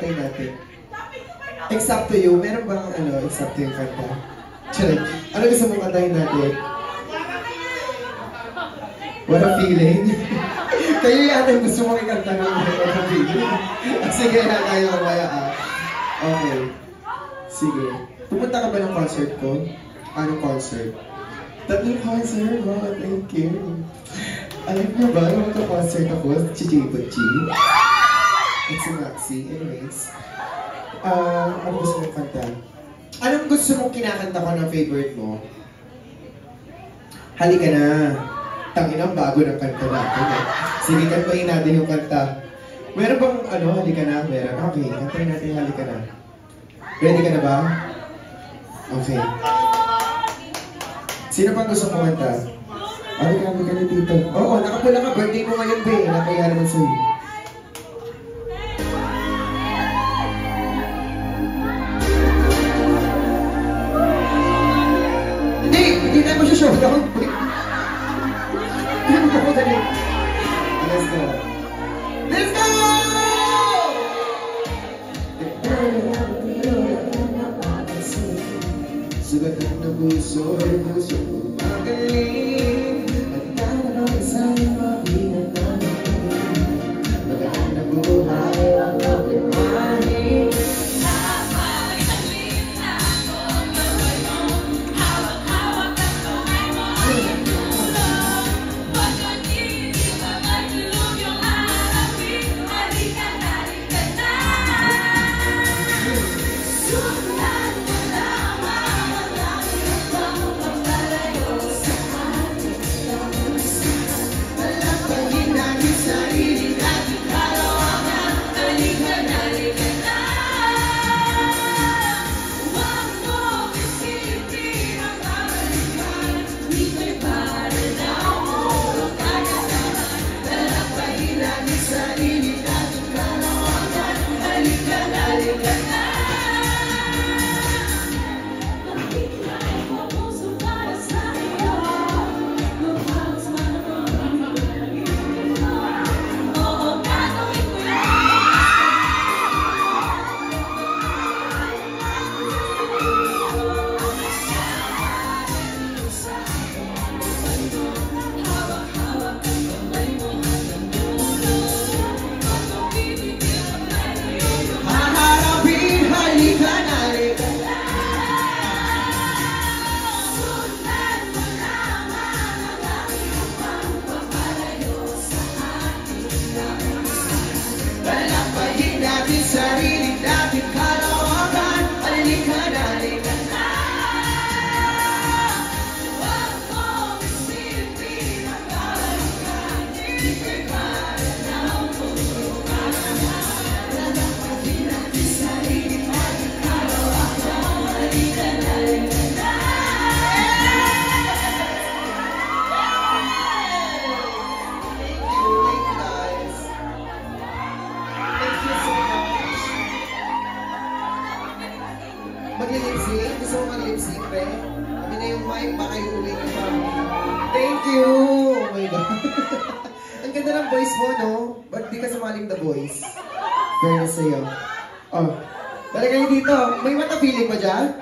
antayin natin. Exact to you. Meron bang exact to yung kanta? Charot. Ano gusto mong kantahin natin? What a feeling. Kayo yata yung gusto mong ikanta ng what a feeling. Sige na tayo mamaya Okay. Sige. Pupunta ka ba ng concert ko? Anong concert? Tatlong concert? Oh, thank you. Alam niyo ba, magka-concert ako si J-Butchi? At si Maxi. Anyways. Ano gusto mong kanta? Anong gusto mong kinakanta ko ng favorite mo? Halika na. Tanginang bago ng kanta natin. Sige, kantahin natin yung kanta. Meron bang halika na? Meron. Okay, kantahin natin yung halika na. Ready ka na ba? Okay. Sino pang gusto mong kanta? Halika na dito. Oo, nakapula ka. Birthday mo ngayon, be. Nakaya naman sa'yo. Hindi tayo mo siya showdown. Let's go. Let's go! Sugat na puso ay puso magaling. At tanong isang mabigat namin. Magaan na buhay ang kapitbahay. Mag-lip-sync? Gusto mo mag-lip-sync, pre? Kami na yung mic, baka yung uwi ka pa. Thank you! Oh my God. Ang ganda ng voice mo, no? Ba't di ka sumaling The Voice? Fairness sa'yo. Oh, talaga yung dito. May mata feeling ba dyan?